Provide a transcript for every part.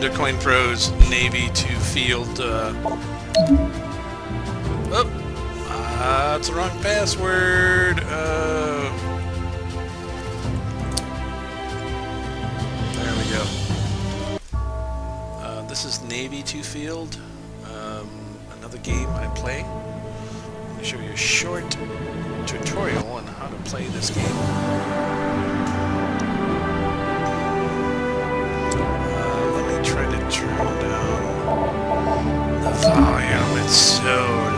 to CoinPro's Navy 2 field. That's the wrong password. There we go. This is Navy 2 field. Another game I play. I'm going to show you a short tutorial on how to play this game. Let me try to turn down the volume. It's so loud.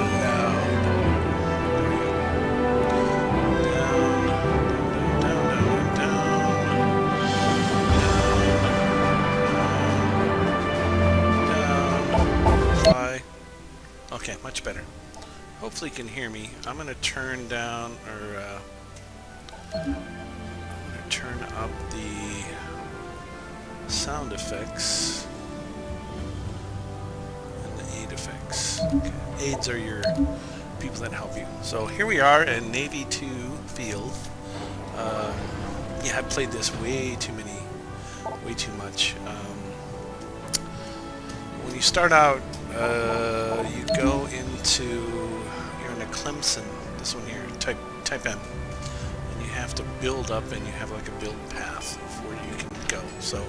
Okay, much better. Hopefully you can hear me. I'm going to turn down, or I'm going to turn up the sound effects and the aid effects. Okay. Aids are your people that help you. So here we are in Navy 2 field. Yeah, I played this way too much. When you start out, you go into, you're in a Clemson, this one here, type M, and you have to build up, and you have like a build path of where you can go. So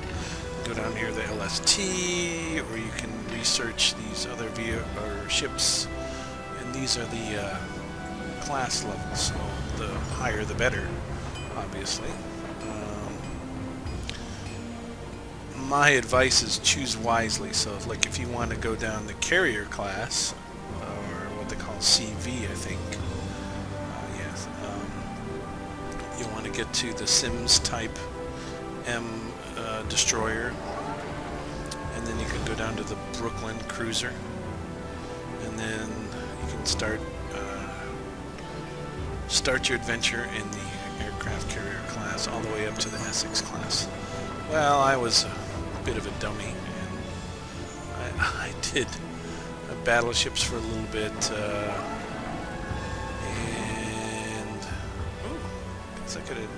go down here, the LST, or you can research these other ships, and these are the class levels, so the higher the better, obviously. My advice is choose wisely. So if you want to go down the carrier class, or what they call CV, I think, yes, you want to get to the Sims type M destroyer, and then you can go down to the Brooklyn cruiser, and then you can start your adventure in the aircraft carrier class all the way up to the Essex class. Well, I was bit of a dummy, and I did battleships for a little bit, and guess I could have.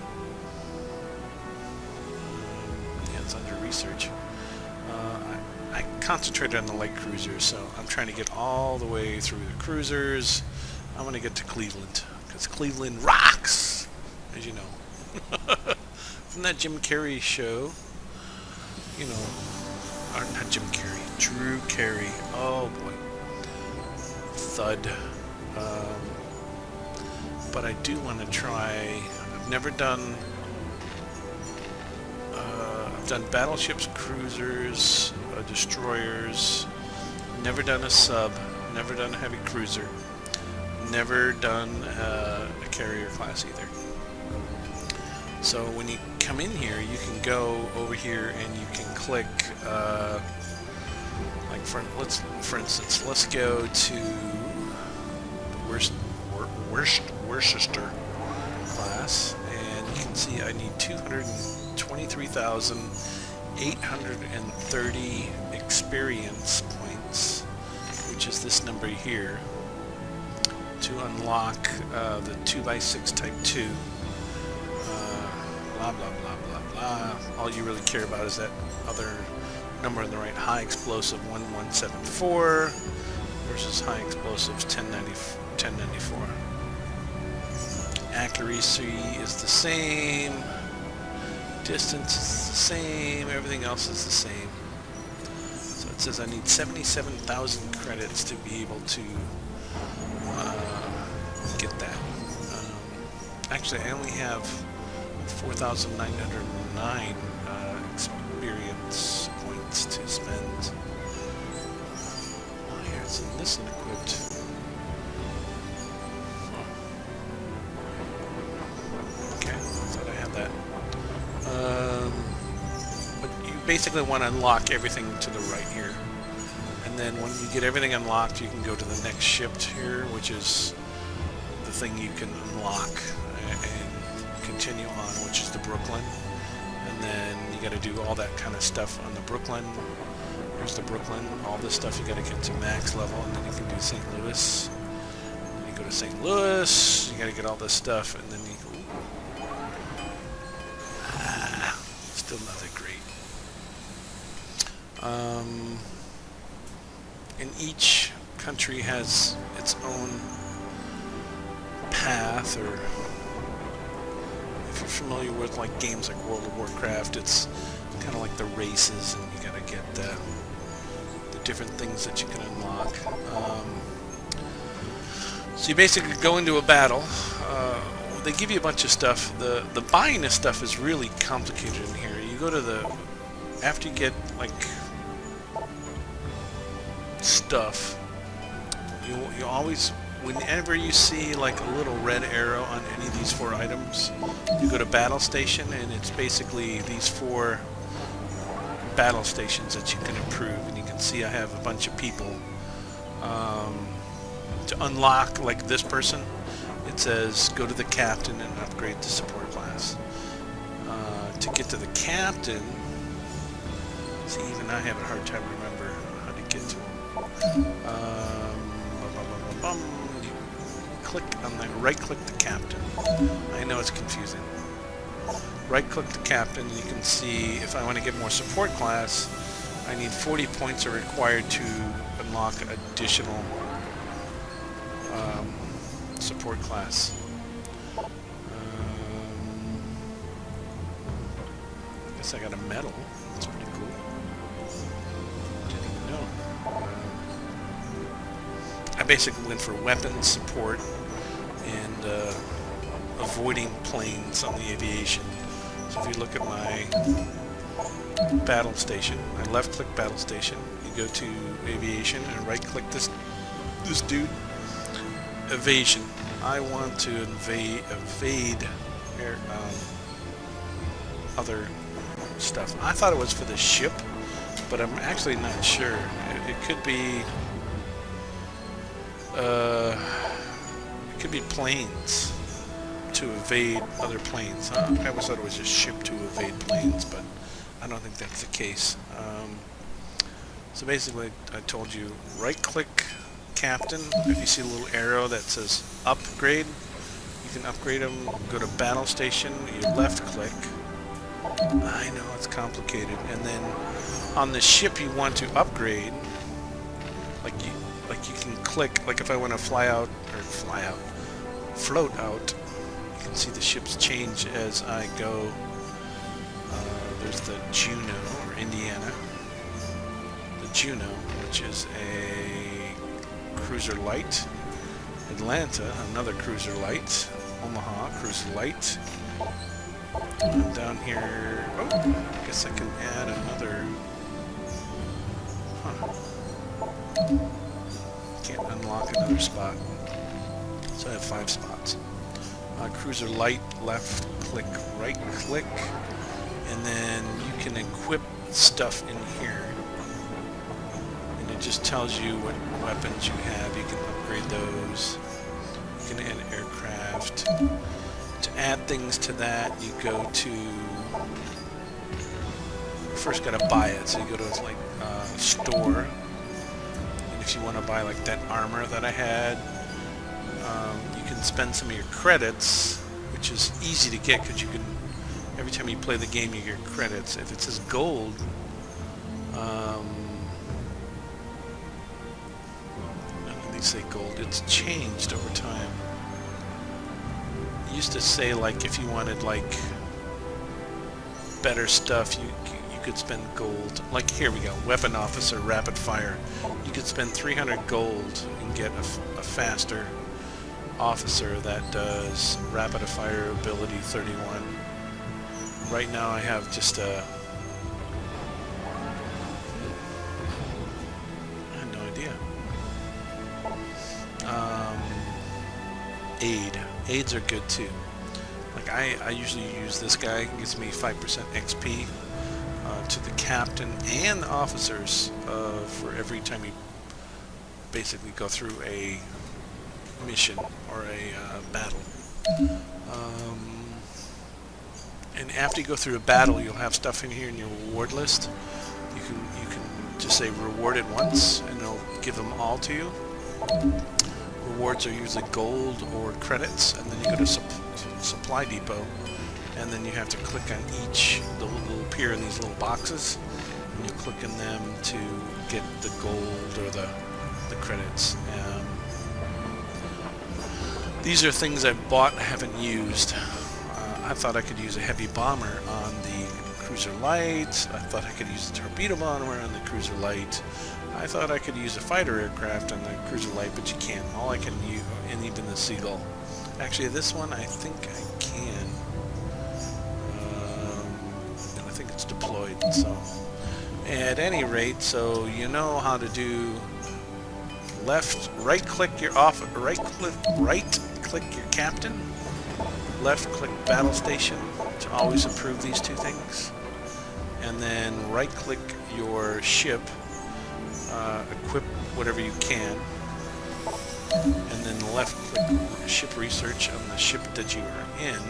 Yeah, it's under research. I concentrated on the light cruisers, so I'm trying to get all the way through the cruisers. I want to get to Cleveland, because Cleveland rocks, as you know. From that Jim Carrey show. You know, or not Jim Carrey, Drew Carey. Oh boy, Thud. But I do want to try. I've never done. I've done battleships, cruisers, destroyers. Never done a sub. Never done a heavy cruiser. Never done a carrier class either. So when you come in here, you can go over here and you can click, like for instance, let's go to the Worcester class, and you can see I need 223,830 experience points, which is this number here, to unlock the 2x6 Type 2. Blah, blah, blah, blah, blah. All you really care about is that other number on the right, high explosive 1174 versus high explosives 1094. Accuracy is the same. Distance is the same. Everything else is the same. So it says I need 77,000 credits to be able to get that. Actually, I only have 4,909 experience points to spend. Oh, yeah, it's in this unequipped. Okay, I thought I had that. But you basically want to unlock everything to the right here. And then when you get everything unlocked, you can go to the next ship here, which is the thing you can unlock and continue on, which is the Brooklyn. And then you got to do all that kind of stuff on the Brooklyn. Here's the Brooklyn. All this stuff you got to get to max level, and then you can do St. Louis. And you go to St. Louis. You got to get all this stuff, and then you go. Still not that great. And each country has its own path, or if you're familiar with like games like World of Warcraft, it's kind of like the races, and you gotta get the different things that you can unlock. So you basically go into a battle. They give you a bunch of stuff. The buying of stuff is really complicated in here. You go to after you get like stuff, you always, whenever you see like a little red arrow on any of these 4 items, you go to battle station, and it's basically these 4 battle stations that you can improve. And you can see I have a bunch of people. To unlock like this person, it says go to the captain and upgrade to support class. To get to the captain, see, even I have a hard time remember how to get to him. You click on the right-click the captain. I know it's confusing. Right-click the captain, and you can see if I want to get more support class, I need 40 points are required to unlock additional support class. I guess I got a medal. That's pretty cool. Didn't even know. I basically went for weapons support and avoiding planes on the aviation. So if you look at my battle station, I left-click battle station. You go to aviation and right-click this dude. Evasion. I want to evade other stuff. I thought it was for the ship, but I'm actually not sure. It could be planes to evade other planes. I always thought it was just ship to evade planes, but I don't think that's the case. So basically, I told you, right-click captain. If you see a little arrow that says upgrade, you can upgrade them. Go to battle station, you left-click. I know it's complicated. And then on the ship you want to upgrade, like you can click. Like if I want to float out. You can see the ships change as I go. There's the Juno, or Indiana. The Juno, which is a cruiser light. Atlanta, another cruiser light. Omaha, cruiser light. Down here, I guess I can add another. Can't unlock another spot. So I have 5 spots. Cruiser light, left click, right click, and then you can equip stuff in here. And it just tells you what weapons you have. You can upgrade those. You can add aircraft. To add things to that, you go to, first got to buy it. So you go to like store, and if you want to buy like that armor that I had, you can spend some of your credits, which is easy to get because you can, every time you play the game you get credits. If it says gold, none of these say gold. It's changed over time. It used to say like if you wanted like better stuff, you could spend gold. Like here we go, weapon officer, rapid fire. You could spend 300 gold and get a faster officer that does rapid fire ability 31. Right now I have just a, I have no idea. Aids are good too. Like I usually use this guy. It gives me 5% XP to the captain and the officers for every time you basically go through a mission or a battle. And after you go through a battle, you'll have stuff in here in your reward list. You can just say rewarded once, and it'll give them all to you. Rewards are usually gold or credits, and then you go to supply depot, and then you have to click on each. They'll appear in these little boxes, and you click in them to get the gold or the credits. These are things I've bought and haven't used. I thought I could use a heavy bomber on the cruiser light. I thought I could use a torpedo bomber on the cruiser light. I thought I could use a fighter aircraft on the cruiser light, but you can't. All I can use, and even the Seagull. Actually, this one I think I can. And I think it's deployed. So, at any rate, so you know how to do right click your captain, left click battle station to always improve these two things, and then right click your ship, equip whatever you can, and then left click ship research on the ship that you are in,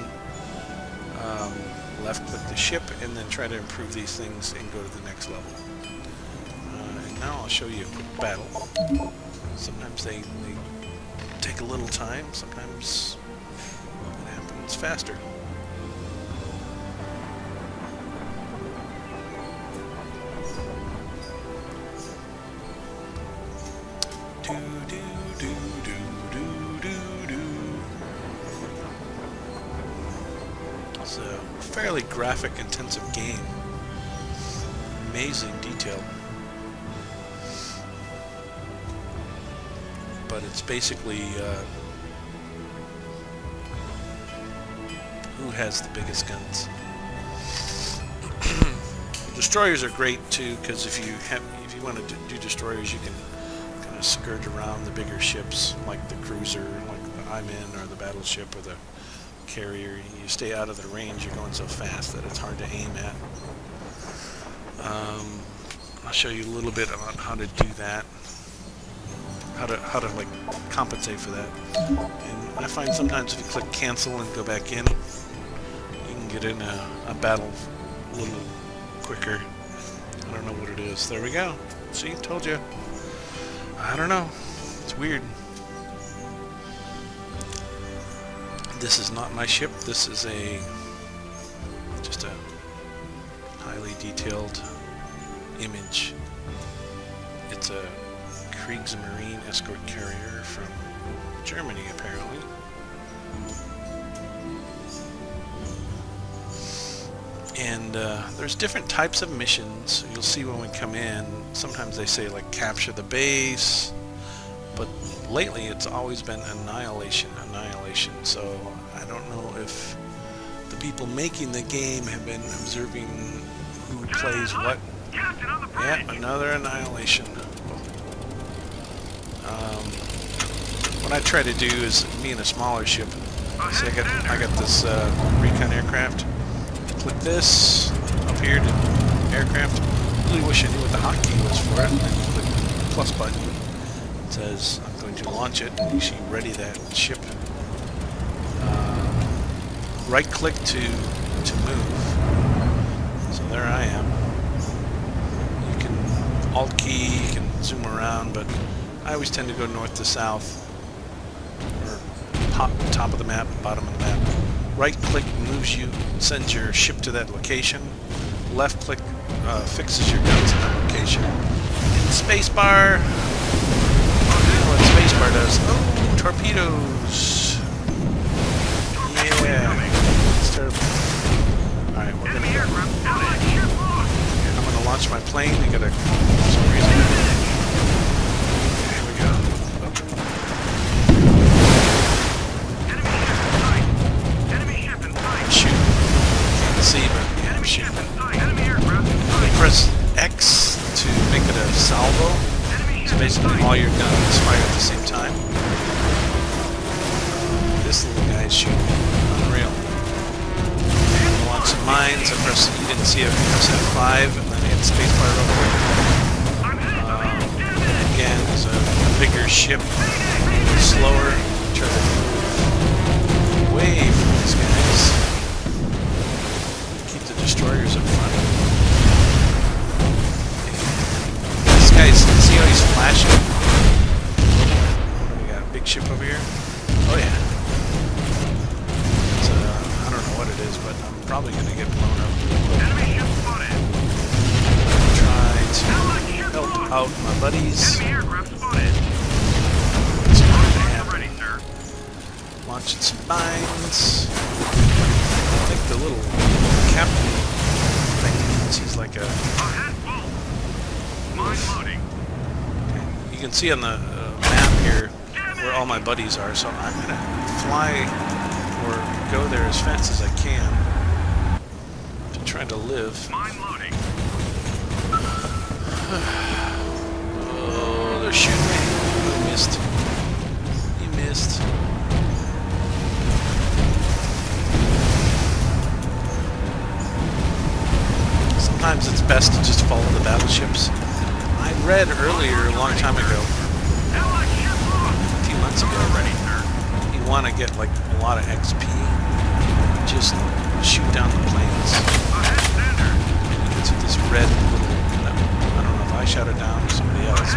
left click the ship, and then try to improve these things and go to the next level. And now I'll show you a quick battle. Sometimes they take a little time, sometimes it happens faster. It's a fairly graphic intensive game. Amazing detail. But it's basically who has the biggest guns. Destroyers are great too, because if you want to do destroyers, you can kind of skirt around the bigger ships, like the cruiser, like the I'm in, or the battleship, or the carrier. You stay out of the range. You're going so fast that it's hard to aim at. I'll show you a little bit about how to do that. How to like compensate for that. And I find sometimes if you click cancel and go back in, you can get in a battle a little quicker. I don't know what it is. There we go. See, told you. I don't know. It's weird. This is not my ship. This is just a highly detailed image. It's a Kriegsmarine escort carrier from Germany, apparently. And there's different types of missions. You'll see when we come in, sometimes they say like capture the base, but lately it's always been annihilation. So I don't know if the people making the game have been observing who plays what. Yeah, another annihilation. What I try to do is, me in a smaller ship, see I got this recon aircraft. Click this up here to aircraft. Really wish I knew what the hotkey was for it. And then click the plus button. It says I'm going to launch it, and you should ready that ship. Right click to move. So there I am. You can alt key, you can zoom around, but I always tend to go north to south, or top of the map, bottom of the map. Right click moves you, sends your ship to that location. Left click fixes your guns in that location. And spacebar. You know what spacebar does? Oh, torpedoes. Yeah. It's terrible. Alright, we're gonna go. I'm gonna launch my plane. I gotta, for some reason. Here we go. Shoot. Can't see, but yeah, I'm shooting. Press X to make it a salvo. So basically all your guns fire at the same time. This little guy is shooting. Unreal. I'm gonna launch some mines. You didn't see it. Press F5 and then hit spacebar real quick. Again, it's a bigger ship. Slower. Try to move away from these guys. Keep the destroyers up front. This guy's, see how he's flashing? We got a big ship over here. Oh yeah. It's I don't know what it is, but I'm probably gonna get blown up. Enemy ship spotted. Try out my buddies. Enemy aircraft spotted. Ready, sir. Launching some mines. I think the little captain thing means he's like a... Ahead, full. Mine loading. Okay. You can see on the map here where all my buddies are, so I'm going to fly or go there as fast as I can to try to live. Mine loading. Oh, they're shooting me. You missed. You missed. Sometimes it's best to just follow the battleships. I read earlier, a long time ago, a few months ago, you want to get like a lot of XP, just shoot down the planes. And you can see this red little, I don't know if I shot it down or somebody else.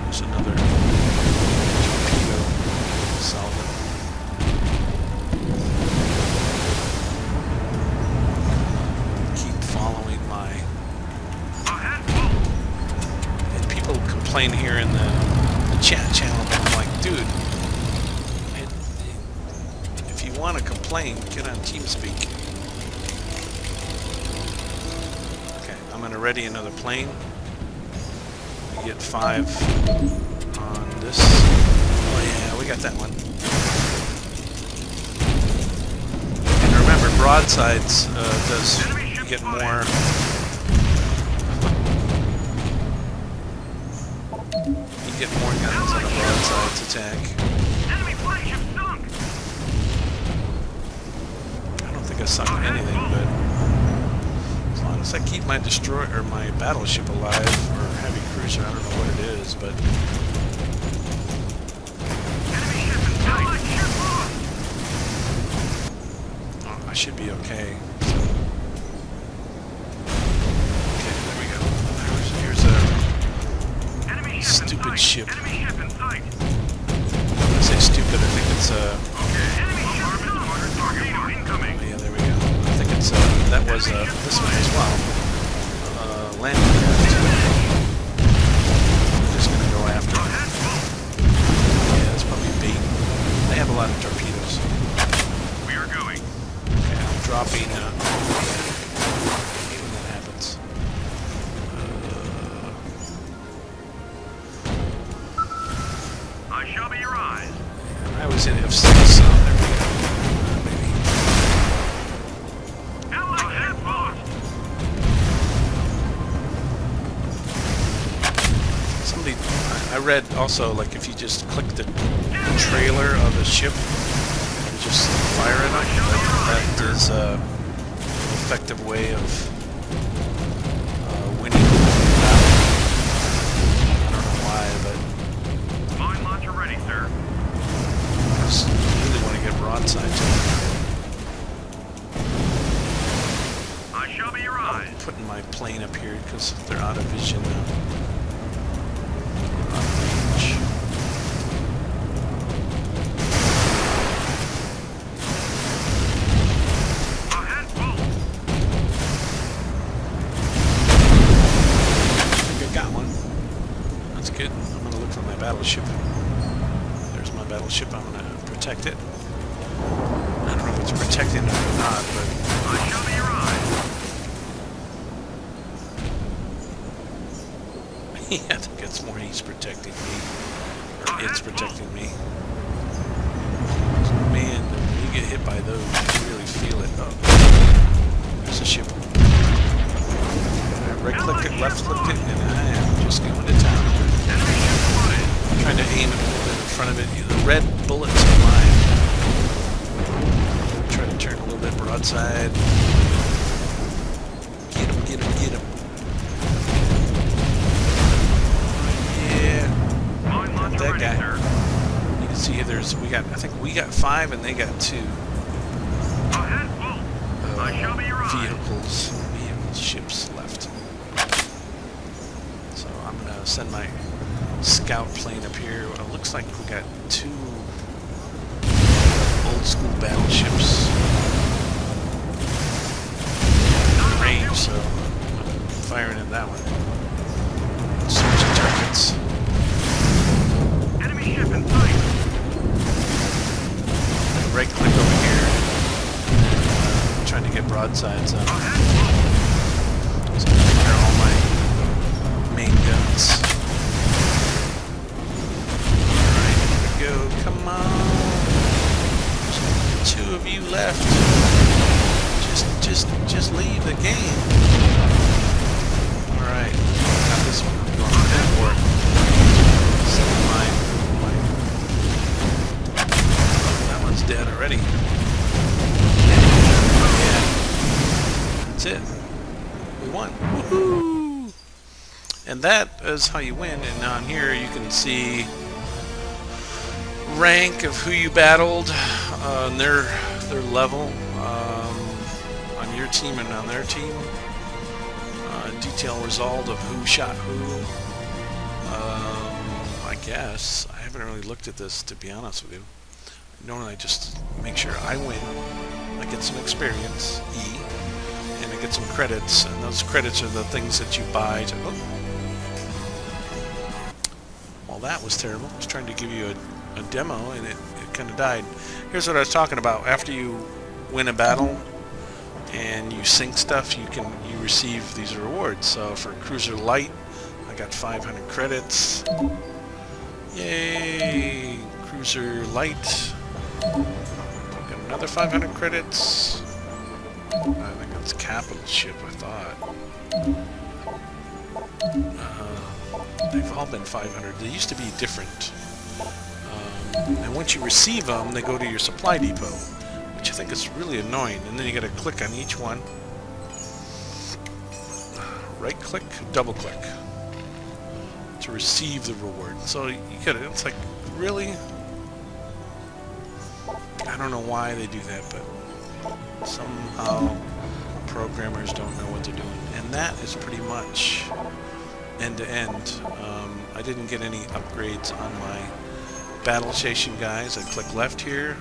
There's another torpedo. Solve it. Keep following my... And people complain here in the chat channel, but I'm like, dude, if you want to complain, get on TeamSpeak. Okay, I'm going to ready another plane. We get 5 on this. Oh yeah, we got that one. And remember, broadsides does you get more. You get more guns on a broadsides attack. Enemy flagship sunk. I don't think I sunk anything, but as long as I keep my destroyer or my battleship alive, or heavy cruiser, I don't know what it is, but Enemy ship in sight. Ship lost. I should be okay. So. Okay, there we go. Here's a Enemy ship in stupid sight. ship. Enemy ship in sight. When I say stupid, I think it's Okay. Enemy ship in sight. Torpedo incoming. oh, yeah, there we go. I think it's that was this one as well. Landing craft. I'm just gonna go after it. Yeah, that's probably bait. They have a lot of torpedoes. We are going. Okay, I'm dropping. I hate when that happens. I shall be your eyes. I was in F6, so there we go. Maybe. Ahead, lost. Somebody, I read also, like if you just click the trailer of a ship and just fire it up, that is an effective way of winning the battle. I don't know why, but Mine launcher ready, sir. I just really want to get broadside to it. I shall be your eyes. I'm putting my plane up here because they're out of vision now. Out of range. Ahead, full. I think I got one. That's good. I'm going to look for my battleship. There's my battleship. I'm going to protect it. I don't know if it's protecting it or not, but I shall be your eyes. yeah, I think it's more he's protecting me. Or it's protecting me. Man, when you get hit by those, you really feel it. Oh, there's a ship. I right-click it, left-click it, and I am just going to town. Enemy ship spotted. I'm trying to aim it a little bit in front of it. The red bullets are mine. Try to turn a little bit broadside. Get him, get him, get him. Yeah. Mine Got launcher that ready, guy. sir. You can see there's, I think we got 5 and they got 2 Ahead, full. I shall be your eyes. vehicles, ships left. So I'm going to send my scout plane up here. It looks like we got 2 old school battleships. so I'm firing at that one. Switching targets. Enemy ship in sight. Right click over here. Trying to get broadsides up. Ahead, full. So these are all my main guns. Alright, here we go. Come on. There's 2 of you left. Just leave the game. Alright. Got this one. I'm going ahead for it. That one's dead already. Yeah. That's it. We won. Woohoo! And that is how you win. And on here you can see rank of who you battled, and their level, on your team and on their team. Detailed result of who shot who. I guess I haven't really looked at this, to be honest with you. Normally I just make sure I win. I get some experience, E, and I get some credits, and those credits are the things that you buy to... Oh. Well, that was terrible. I was trying to give you a demo, and it kind of died. Here's what I was talking about. After you win a battle and you sink stuff, you receive these rewards. So for Cruiser Light, I got 500 credits. Yay! Cruiser Light. Got another 500 credits. I think that's Capital Ship, I thought. They've all been 500. They used to be different. And once you receive them, they go to your supply depot, which I think is really annoying. And then you got to click on each one. Right click, double click to receive the reward. So you gotta, it's like, really? I don't know why they do that, but somehow programmers don't know what they're doing. And that is pretty much end to end. I didn't get any upgrades on my battle station guys. I click left here,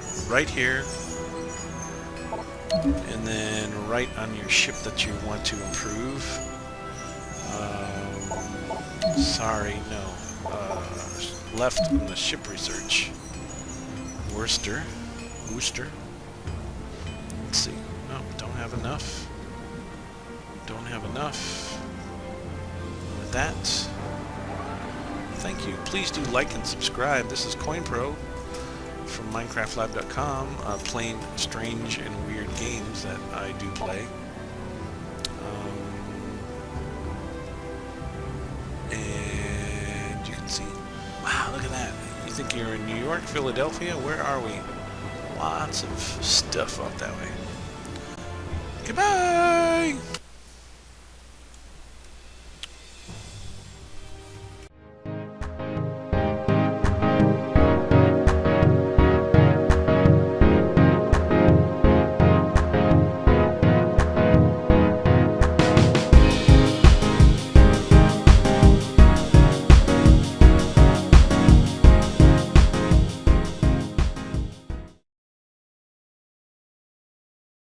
and then right on your ship that you want to improve. Sorry, no. Left on the ship research. Worcester. Let's see. No, don't have enough. Don't have enough. With that, thank you. Please do like and subscribe. This is CoinPro from MinecraftLab.com, playing strange and weird games that I do play. And you can see, wow, look at that. You think you're in New York, Philadelphia? Where are we? Lots of stuff up that way. Goodbye!